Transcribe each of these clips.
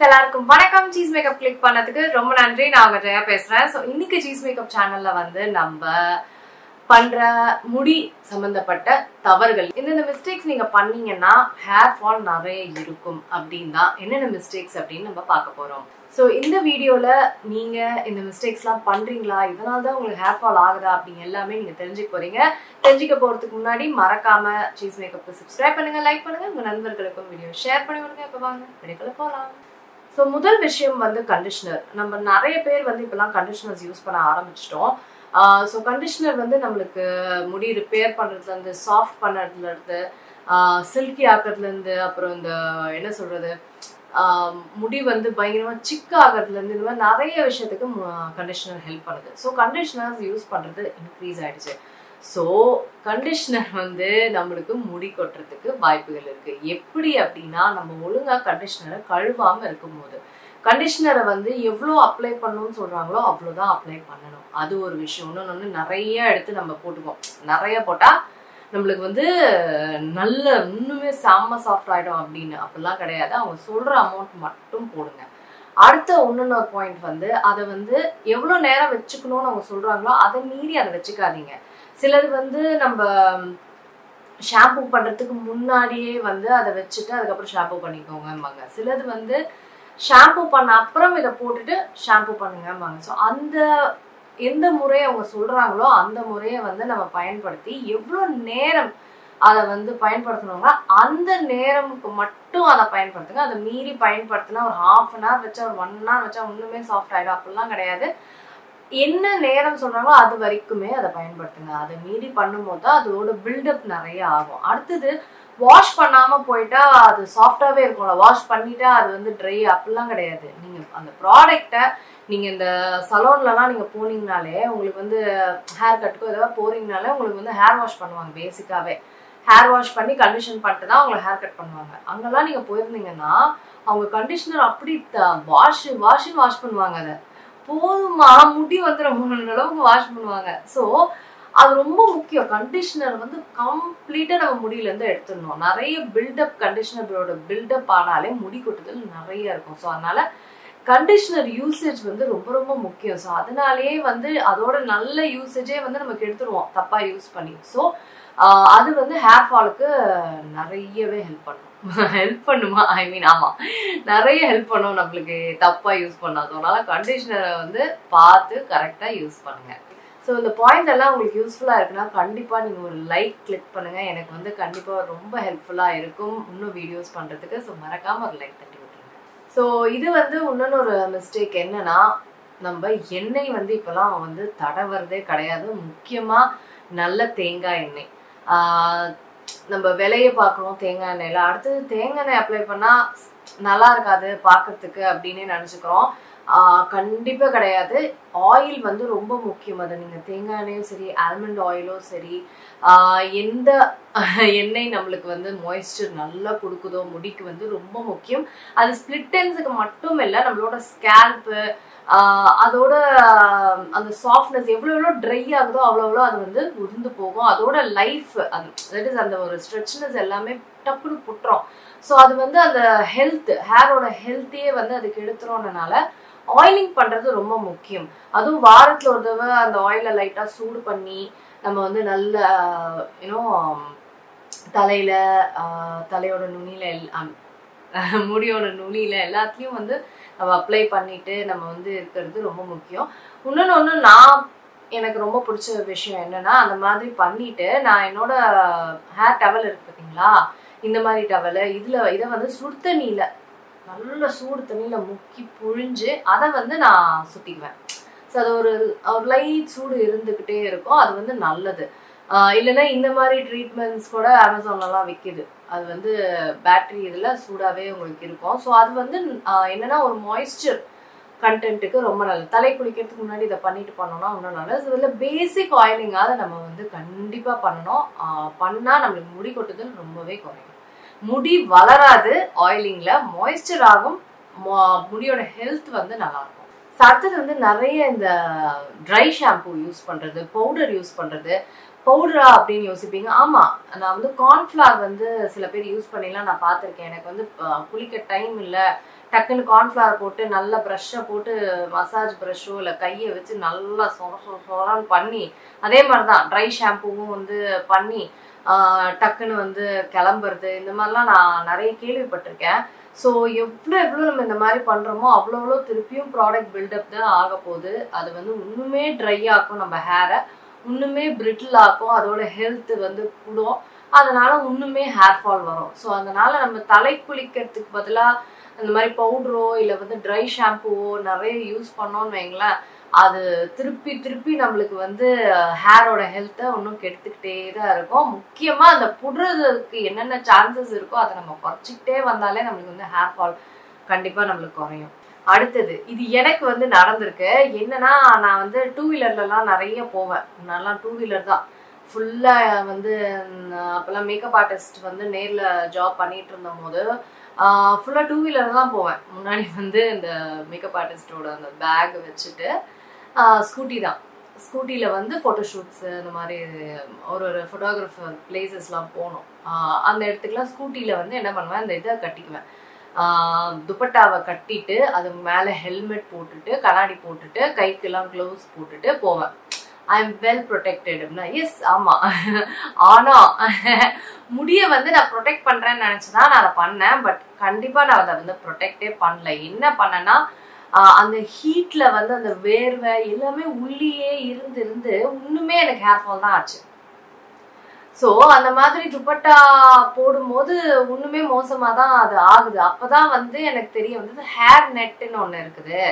எல்லாருக்கும் வணக்கம். Cheese makeup click பண்ணதுக்கு ரொம்ப நன்றி. நான் உங்க ஜெயா பேசுறேன். ஸோ இன்னைக்கு சீஸ் மேக்கப் சேனல்ல வந்து நம்ம பண்ற முடி சம்பந்தப்பட்ட தவறுகள், என்னென்ன மிஸ்டேக்ஸ் நீங்க பண்ணீங்கன்னா ஹேர் ஃபால் நிறைய இருக்கும் அப்படின்னு தான் என்னென்ன மிஸ்டேக்ஸ் அப்படின்னு நம்ம பார்க்க போறோம். ஸோ இந்த வீடியோல நீங்க இந்த மிஸ்டேக்ஸ்லாம் பண்றீங்களா, இதனால தான் உங்களுக்கு ஹேர் ஃபால் ஆகுதா அப்படின்னு எல்லாமே நீங்க தெரிஞ்சுக்க போறீங்க. தெரிஞ்சுக்க போறதுக்கு முன்னாடி மறக்காம சீஸ் மேக்கப்க்கு சப்ஸ்கிரைப் பண்ணுங்க, லைக் பண்ணுங்க, உங்க நண்பர்களுக்கும் வீடியோ ஷேர் பண்ணி விடுங்க. இப்போ வாங்க வீடியோக்குள்ள போகலாம். ஸோ முதல் விஷயம் வந்து கண்டிஷனர். நம்ம நிறைய பேர் வந்து இப்பெல்லாம் கண்டிஷனர்ஸ் யூஸ் பண்ண ஆரம்பிச்சிட்டோம். ஸோ கண்டிஷனர் வந்து நம்மளுக்கு முடி ரிப்பேர் பண்ணுறதுலேருந்து, சாஃப்ட் பண்ணுறதுலேருந்து, சில்கி ஆக்கிறதுலேருந்து, அப்புறம் இந்த என்ன சொல்கிறது, முடி வந்து பயங்கரமாக சிக்கு ஆகிறதுலேருந்து, இந்த மாதிரி நிறைய விஷயத்துக்கு கண்டிஷனர் ஹெல்ப் பண்ணுது. ஸோ கண்டிஷனர்ஸ் யூஸ் பண்ணுறது இன்க்ரீஸ் ஆகிடுச்சு. ஸோ கண்டிஷனர் வந்து நம்மளுக்கு முடி கொட்டுறதுக்கு வாய்ப்புகள் இருக்குது. எப்படி அப்படின்னா, நம்ம ஒழுங்காக கண்டிஷனரை கழுவாமல் இருக்கும்போது, கண்டிஷனரை வந்து எவ்வளோ அப்ளை பண்ணணும்னு சொல்கிறாங்களோ அவ்வளோதான் அப்ளை பண்ணணும். அது ஒரு விஷயம். இன்னொன்று நிறைய எடுத்து நம்ம போட்டுப்போம். நிறைய போட்டால் நம்மளுக்கு வந்து நல்ல இன்னுமே செம்ம சாஃப்ட் ஆகிடும் அப்படின்னு அப்படிலாம் கிடையாது. அவங்க சொல்கிற அமௌண்ட் மட்டும் போடுங்க. அடுத்த இன்னொரு பாயிண்ட் வந்து, அதை வந்து எவ்வளோ நேரம் வச்சுக்கணும்னு அவங்க சொல்கிறாங்களோ அதை மீறி அதை வச்சுக்காதீங்க. சிலது வந்து நம்ம ஷாம்பு பண்ணுறதுக்கு முன்னாடியே வந்து அதை வச்சுட்டு அதுக்கப்புறம் ஷாம்பு பண்ணிக்கோங்கம்பாங்க. சிலது வந்து ஷாம்பு பண்ண அப்புறம் இதை போட்டுட்டு ஷாம்பு பண்ணுங்கம்பாங்க. ஸோ அந்த எந்த முறையை அவங்க சொல்கிறாங்களோ அந்த முறையை வந்து நம்ம பயன்படுத்தி எவ்வளோ நேரம் அதை வந்து பயன்படுத்தணும்னா அந்த நேரமுக்கு மட்டும் அதை பயன்படுத்துங்க. அதை மீறி பயன்படுத்தினா ஒரு 1/2 hour வச்சா, ஒரு 1 hour வச்சா ஒன்றுமே சாஃப்ட் ஆகிடும் அப்படிலாம் கிடையாது. என்ன நேரம் சொல்கிறாங்களோ அது வரைக்குமே அதை பயன்படுத்துங்க. அதை மீறி பண்ணும்போது தான் அதோட பில்டப் நிறைய ஆகும். அடுத்தது, வாஷ் பண்ணாமல் போயிட்டா அது சாஃப்டாகவே இருக்கும்ல, வாஷ் பண்ணிட்டா அது வந்து ட்ரை அப்படிலாம் கிடையாது. நீங்கள் அந்த ப்ராடக்டை நீங்கள் இந்த சலூன்லலாம் நீங்கள் போனீங்கனாலே, உங்களுக்கு வந்து ஹேர் கட்டுக்கோ ஏதாவது போகிறீங்கனாலே உங்களுக்கு வந்து ஹேர் வாஷ் பண்ணுவாங்க. பேசிக்காகவே ஹேர் வாஷ் பண்ணி கண்டிஷன் பண்ணிட்டு தான் அவங்களை ஹேர் கட் பண்ணுவாங்க. அங்கெல்லாம் நீங்கள் போயிருந்தீங்கன்னா அவங்க கண்டிஷனர் அப்படி வாஷ் பண்ணுவாங்க. அதை போதுமா முடி வந்து ரொம்ப அளவுக்கு வாஷ் பண்ணுவாங்க. ஸோ அது ரொம்ப முக்கியம். கண்டிஷனர் வந்து கம்ப்ளீட்டாக நம்ம முடியிலேருந்து எடுத்துடணும். நிறைய பில்டப், கண்டிஷனரோட பில்டப் ஆனாலே முடி கொட்டுதல் நிறைய இருக்கும். ஸோ அதனால கண்டிஷனர் யூசேஜ் வந்து ரொம்ப ரொம்ப முக்கியம். ஸோ அதனாலேயே வந்து அதோட நல்ல யூசேஜே வந்து நமக்கு எடுத்துருவோம் தப்பாக யூஸ் பண்ணி. ஸோ அது வந்து ஹேர் ஃபாலுக்கு நிறையவே ஹெல்ப் பண்ணுமா, ஐ மீன் ஆமாம், நிறைய ஹெல்ப் பண்ணும் நம்மளுக்கு தப்பாக யூஸ் பண்ணாது. அதனால கண்டிஷனரை வந்து பார்த்து கரெக்டாக யூஸ் பண்ணுங்க. ஸோ இந்த பாயிண்ட் எல்லாம் உங்களுக்கு யூஸ்ஃபுல்லாக இருக்குன்னா கண்டிப்பாக நீங்கள் ஒரு லைக் கிளிக் பண்ணுங்கள். எனக்கு வந்து கண்டிப்பாக ரொம்ப ஹெல்ப்ஃபுல்லாக இருக்கும் இன்னும் வீடியோஸ் பண்ணுறதுக்கு. ஸோ மறக்காமல் ஒரு லைக் தட்டி விட்டுருங்க. ஸோ இது வந்து இன்னொரு மிஸ்டேக் என்னன்னா, நம்ம எண்ணெய் வந்து இப்போலாம் வந்து தடவுறதே கிடையாது. முக்கியமாக நல்ல தேங்காய் எண்ணெய். நம்ம விலையை பார்க்கணும் தேங்காய் எண்ணெயில். அடுத்தது தேங்காய் எண்ணெய் அப்ளை பண்ணால் நல்லா இருக்காது பார்க்கறதுக்கு அப்படின்னு நினச்சிக்கிறோம். கண்டிப்பாக கிடையாது. ஆயில் வந்து ரொம்ப முக்கியம். அது நீங்கள் தேங்காய் எண்ணெயும் சரி, ஆல்மண்ட் ஆயிலோ சரி, எந்த எண்ணெய் நம்மளுக்கு வந்து மாய்ஸ்சர் நல்லா கொடுக்குதோ முடிக்கு வந்து ரொம்ப முக்கியம். அது ஸ்பிளிட் எண்ட்ஸுக்கு மட்டும் இல்லை, நம்மளோட ஸ்கேல்ப்பு அதோட அந்த சாஃப்ட்னஸ் எவ்வளோ ட்ரை ஆகுதோ அவ்வளோ அது வந்து உதிர்ந்து போகும். அதோட லைஃப் தட் இஸ் அந்த ஒரு ஸ்ட்ரெச்னஸ் எல்லாமே டப்புன்னு புட்டுரும். ஸோ அது வந்து அந்த ஹெல்த், ஹேரோட ஹெல்த்தையே வந்து அதுக்கு எடுத்துறோம்னால ஆயிலிங் பண்ணுறது ரொம்ப முக்கியம். அதுவும் வாரத்தில் ஒரு தடவை அந்த ஆயிலை லைட்டாக சூடு பண்ணி நம்ம வந்து நல்ல தலையோட நுனியில் முடியோட நுனியில் எல்லாத்துலேயும் வந்து நம்ம அப்ளை பண்ணிட்டு நம்ம வந்து இருக்கிறது ரொம்ப முக்கியம். இன்னொன்று எனக்கு ரொம்ப பிடிச்ச விஷயம் என்னன்னா, அந்த மாதிரி பண்ணிட்டு நான் என்னோட ஹேர் டவல் இருக்கு பார்த்தீங்களா, இந்த மாதிரி டவலை இதை வந்து நல்ல சூடு தண்ணியில் முக்கி புழிஞ்சு அதை வந்து நான் சுற்றிக்குவேன். ஸோ அது ஒரு லைட் சூடு இருந்துக்கிட்டே இருக்கும். அது வந்து நல்லது. இல்லைன்னா இந்த மாதிரி ட்ரீட்மெண்ட்ஸ் கூட அமேசான்லலாம் விற்கிது. அது வந்து பேட்டரி இதில் சூடாகவே உங்களுக்கு இருக்கும். ஸோ அது வந்து என்னென்னா ஒரு மாய்ஸ்சர் கண்டென்ட்டுக்கு ரொம்ப நல்லது. தலை குளிக்கிறதுக்கு முன்னாடி இதை பண்ணிட்டு பண்ணோம்னா இன்னும் நல்லது. இதில் பேசிக் ஆயிலிங்காக நம்ம வந்து கண்டிப்பாக பண்ணணும். பண்ணால் நம்மளுக்கு முடி கொட்டுதல் ரொம்பவே குறையும். முடி வளராது ஆயிலிங்கில், மாய்ஸ்சர் ஆகும், முடியோட ஹெல்த் வந்து நல்லாயிருக்கும். அடுத்தது வந்து நிறைய இந்த ட்ரை ஷாம்பு யூஸ் பண்ணுறது, பவுடர் யூஸ் பண்ணுறது. பவுடரா அப்படின்னு யோசிப்பீங்க. ஆமாம், நான் வந்து கார்ன்ஃப்ளவர் வந்து சில பேர் யூஸ் பண்ணிலாம் நான் பார்த்துருக்கேன். எனக்கு வந்து குளிக்க டைம் இல்லை, டக்குன்னு கார்ன்ஃப்ளவர் போட்டு நல்லா ப்ரஷ்ஷை போட்டு மசாஜ் ப்ரஷ்ஷோ இல்லை கையை வச்சு நல்லா சொரான்னு பண்ணி, அதே மாதிரி தான் ட்ரை ஷாம்புவும் வந்து பண்ணி டக்குன்னு வந்து கிளம்புறது, இந்த மாதிரிலாம் நான் நிறைய கேள்விப்பட்டிருக்கேன். ஸோ எவ்வளோ நம்ம இந்த மாதிரி பண்ணுறோமோ அவ்வளோ திருப்பியும் ப்ராடக்ட் பில்டப் தான் ஆக போகுது. அது வந்து இன்னுமே ட்ரை ஆக்கும், நம்ம ஹேரை இன்னுமே பிரிட்டில் ஆக்கும், அதோட ஹெல்த் வந்து கூடும், அதனால இன்னுமே ஹேர் ஃபால் வரும். ஸோ அதனால நம்ம தலை குளிக்கிறதுக்கு பதிலாக இந்த மாதிரி பவுடரோ இல்லை வந்து ட்ரை ஷாம்புவோ நிறைய யூஸ் பண்ணோன்னு வைங்களேன், அது திருப்பி நம்மளுக்கு வந்து ஹேரோட ஹெல்த்தை இன்னும் கெடுத்துக்கிட்டே தான் இருக்கும். முக்கியமாக அந்த புடுறதுக்கு என்னென்ன சான்சஸ் இருக்கோ அதை நம்ம குறைச்சிக்கிட்டே வந்தாலே நம்மளுக்கு வந்து ஹேர் ஃபால் கண்டிப்பாக நம்மளுக்கு குறையும். அடுத்தது இது எனக்கு வந்து நடந்திருக்கு. என்னன்னா, நான் வந்து 2 வீலர்லாம் நிறைய போவேன். முன்னாடிலாம் 2 வீலர் தான் ஃபுல்லாக வந்து. அப்போல்லாம் மேக்கப் ஆர்டிஸ்ட் வந்து நேரில் ஜாப் பண்ணிட்டு இருந்த போது ஃபுல்லாக 2 வீலர் தான் போவேன். முன்னாடி வந்து இந்த மேக்கப் ஆர்டிஸ்டோட அந்த பேக் வச்சுட்டு ஸ்கூட்டி தான். ஸ்கூட்டியில் வந்து ஃபோட்டோஷூட்ஸு அந்த மாதிரி ஒரு ஃபோட்டோகிராஃபர் பிளேசஸ்லாம் போகணும். அந்த இடத்துக்குலாம் ஸ்கூட்டியில் வந்து என்ன பண்ணுவேன், அந்த இதை கட்டிக்குவேன், துப்பட்டாவை கட்டிட்டு அது மேலே ஹெல்மெட் போட்டுட்டு கண்ணாடி போட்டுட்டு கைக்கெல்லாம் க்ளவுஸ் போட்டுட்டு போவேன். ஐ எம் வெல் ப்ரொடெக்டட் அப்படின்னா எஸ், ஆமாம். ஆனால் முடிய வந்து நான் ப்ரொடெக்ட் பண்ணுறேன்னு நினச்சிதான் நான் அதை பண்ணேன். பட் கண்டிப்பாக நான் அதை வந்து ப்ரொடெக்டே பண்ணல. என்ன பண்ணேன்னா, அந்த ஹீட்ல வந்து அந்த வேர்வை எல்லாமே உள்ளேயே இருந்து இன்னுமே எனக்கு ஹேர் ஃபால் தான் ஆச்சு. ஸோ அந்த மாதிரி துப்பட்டா போடும்போது இன்னுமே மோசமாக தான் அது ஆகுது. அப்போதான் வந்து எனக்கு தெரிய வந்தது ஹேர் நெட்டுன்னு ஒன்று இருக்குது,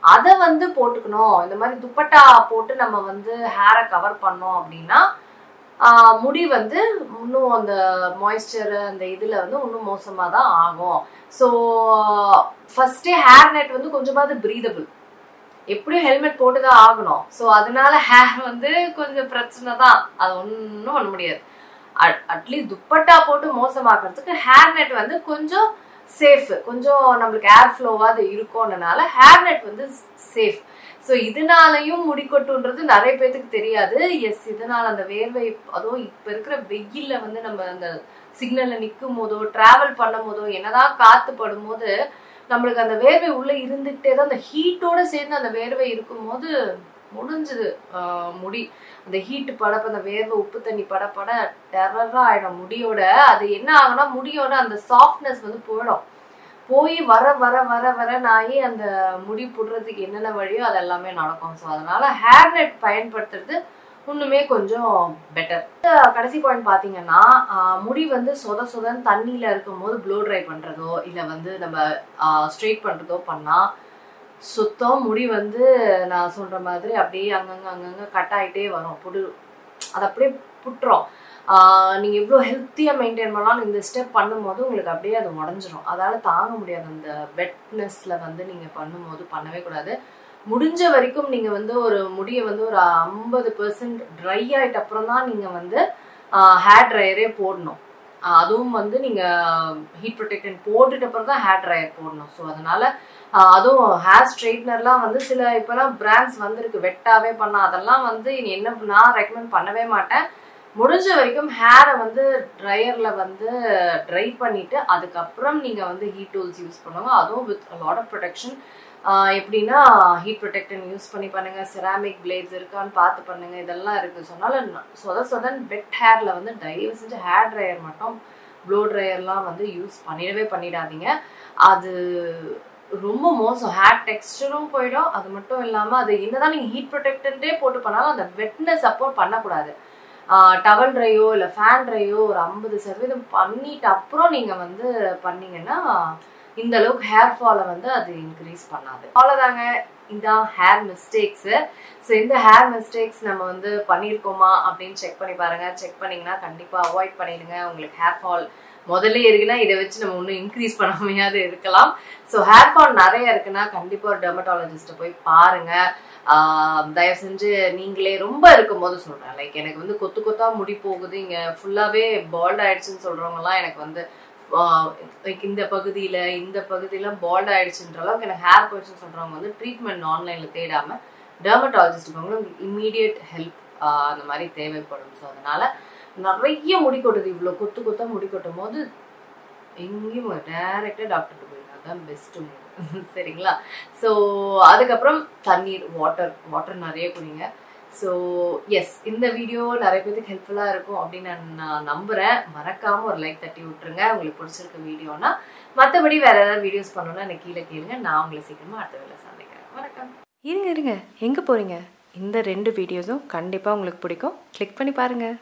அதை வந்து போட்டுக்கணும். இந்த மாதிரி துப்பட்டா போட்டு நம்ம வந்து ஹேரை கவர் பண்ணோம் அப்படின்னா முடி வந்து இன்னும் அந்த மாய்ஸ்சர் அந்த இதில் வந்து இன்னும் மோசமாக தான் ஆகும். ஸோ ஃபர்ஸ்டே ஹேர் நெட் வந்து கொஞ்சமாவது ப்ரீதபிள், எப்படியும் ஹெல்மெட் போட்டு தான் ஆகணும். ஸோ அதனால ஹேர் வந்து கொஞ்சம் பிரச்சனை தான், அது ஒன்றும் பண்ண முடியாது. அட்லீஸ்ட் துப்பட்டா போட்டு மோசமாக்குறதுக்கு ஹேர் நெட் வந்து கொஞ்சம் சேஃப், கொஞ்சம் நம்மளுக்கு ஏர் ஃப்ளோவாக இருக்கும்னால ஹேர் நெட் வந்து சேஃப். ஸோ இதனாலையும் முடிக்கொட்டுன்றது நிறைய பேருக்கு தெரியாது. எஸ், இதனால அந்த வேர்வை, அதுவும் இப்போ இருக்கிற வெயில்ல வந்து நம்ம அந்த சிக்னல்ல நிற்கும் போதோ டிராவல் பண்ணும் போதோ என்னதான் காத்து படும் போது நம்மளுக்கு அந்த வேர்வை உள்ள இருந்துகிட்டே தான், அந்த ஹீட்டோட சேர்ந்து அந்த வேர்வை இருக்கும் போது முடிஞ்சது முடி. அந்த ஹீட்டு படப்ப அந்த வேர்வை உப்பு தண்ணி படப்பட டெரரா ஆயிடும் முடியோட. அது என்ன ஆகும்னா, முடியோட அந்த சாஃப்ட்னஸ் வந்து போய் வர நாயி அந்த முடி புடுறதுக்கு என்னென்ன வழியோ அது எல்லாமே நடக்கும். ஸோ அதனால ஹேர் நெட் பயன்படுத்துறது இன்னுமே கொஞ்சம் பெட்டர். கடைசி பாயிண்ட் பார்த்தீங்கன்னா, முடி வந்து சொதன்னு தண்ணியில் இருக்கும்போது ப்ளோ ட்ரை பண்ணுறதோ இல்லை வந்து நம்ம ஸ்ட்ரெயிட் பண்ணுறதோ பண்ணால் சுத்தம் முடி வந்து நான் சொல்கிற மாதிரி அப்படியே அங்கங்கே கட் ஆகிட்டே வரும், அது அப்படியே புட்டுரும். நீங்கள் எவ்வளோ ஹெல்த்தியாக மெயின்டைன் பண்ணாலும் இந்த ஸ்டெப் பண்ணும்போது உங்களுக்கு அப்படியே அது உடஞ்சிரும். அதால் தாங்க முடியாது. அந்த வெட்னஸில் வந்து நீங்கள் பண்ணும்போது பண்ணவே கூடாது. முடிஞ்ச வரைக்கும் நீங்கள் வந்து ஒரு முடியை வந்து ஒரு 50% ட்ரை ஆகிட்ட அப்புறம் தான் நீங்கள் வந்து ஹேர் ட்ரையரே போடணும். அதுவும் வந்து நீங்கள் ஹீட் ப்ரொடெக்டன் போட்டுட்டு அப்புறம் தான் ஹேர் ட்ரையர் போடணும். ஸோ அதனால் அதுவும் ஹேர் ஸ்ட்ரெயிட்னர்லாம் வந்து சில இப்போலாம் பிராண்ட்ஸ் வந்துருக்கு வெட்டாவே பண்ணால், அதெல்லாம் வந்து என்ன நான் ரெக்கமெண்ட் பண்ணவே மாட்டேன். முடிஞ்ச வரைக்கும் ஹேரை வந்து ட்ரையரில் வந்து ட்ரை பண்ணிவிட்டு அதுக்கப்புறம் நீங்கள் வந்து ஹீட் டூல்ஸ் யூஸ் பண்ணுவாங்க. அதுவும் வித் லாட் ஆஃப் ப்ரொடெக்ஷன். எப்படின்னா ஹீட் ப்ரொடெக்டன் யூஸ் பண்ணி பண்ணுங்கள், செராமிக் பிளேட்ஸ் இருக்கான்னு பார்த்து பண்ணுங்கள், இதெல்லாம் இருக்குது. சொன்னால சொதன் வெட் ஹேரில் வந்து தயவு செஞ்சு ஹேர் ட்ரையர் மட்டும் ப்ளோ ட்ரையர்லாம் வந்து யூஸ் பண்ணிடாதீங்க. அது ரொம்ப மோசம். ஹேர் டெக்ஸ்டரும் போயிடும். அது மட்டும் இல்லாமல் அது என்னதான் நீங்கள் ஹீட் ப்ரொடெக்டன்ட்டே போட்டு பண்ணாலும் அந்த வெட்னஸ் சப்போர்ட் பண்ணக்கூடாது. டவல் ட்ரையோ இல்லை ஃபேன் ட்ரையோ ஒரு 50% பண்ணிட்டு அப்புறம் நீங்கள் வந்து பண்ணீங்கன்னா இந்த அளவுக்கு ஹேர் ஃபாலை வந்து அது இன்க்ரீஸ் பண்ணாது. அவ்வளோதாங்க, இதுதான் ஹேர் மிஸ்டேக்ஸு. ஸோ இந்த ஹேர் மிஸ்டேக்ஸ் நம்ம வந்து பண்ணியிருக்கோமா அப்படின்னு செக் பண்ணி பாருங்கள். செக் பண்ணிங்கன்னா கண்டிப்பாக அவாய்ட் பண்ணிடுங்க. உங்களுக்கு ஹேர் ஃபால் முதல்ல இருக்குன்னா இதை வச்சு நம்ம இன்னும் இன்க்ரீஸ் பண்ணாமையாவது இருக்கலாம். ஸோ ஹேர் ஃபால் நிறைய இருக்குன்னா கண்டிப்பாக ஒரு டெர்மட்டாலஜிஸ்ட்டை போய் பாருங்கள். தயவு செஞ்சு நீங்களே ரொம்ப இருக்கும்போது சொல்கிறேன், லைக் எனக்கு வந்து கொத்தா முடி போகுது, இங்கே ஃபுல்லாகவே பால்ட் ஆயிடுச்சுன்னு சொல்கிறவங்கலாம் எனக்கு வந்து லைக் இந்த பகுதியில் பால்ட் ஆயிடுச்சுன்ற அளவுக்கு எனக்கு ஹேர் போயிடுச்சுன்னு சொல்கிறவங்க வந்து ட்ரீட்மெண்ட் ஆன்லைனில் தேடாமல் டெர்மட்டாலஜிஸ்ட்டுக்கு உங்களுக்கு இம்மீடியட் ஹெல்ப் அந்த மாதிரி தேவைப்படும். ஸோ அதனால் நிறைய முடி கொட்டுது, இவ்வளோ கொத்தா முடி கொட்டும் போது எங்கேயும் டைரெக்டாக டாக்டர்கிட்ட போயிருக்காங்க, தான் பெஸ்ட்டு. சரிங்களா? ஸோ அதுக்கப்புறம் தண்ணீர், வாட்டர் நிறைய குடிங்க. ஸோ எஸ், இந்த வீடியோ நிறைய பேருக்கு ஹெல்ப்ஃபுல்லாக இருக்கும் அப்படின்னு நான் நம்புகிறேன். மறக்காமல் ஒரு லைக் தட்டி விட்டுருங்க உங்களுக்கு பிடிச்சிருக்க வீடியோனா. மற்றபடி வேறு ஏதாவது வீடியோஸ் பண்ணணும்னா எனக்கு கீழே கேளுங்க. நான் உங்களை சீக்கிரமாக அடுத்த வேலை சந்திக்கிறேன். வணக்கம். இருங்க எங்கே போகிறீங்க? இந்த 2 வீடியோஸும் கண்டிப்பாக உங்களுக்கு பிடிக்கும். கிளிக் பண்ணி பாருங்கள்.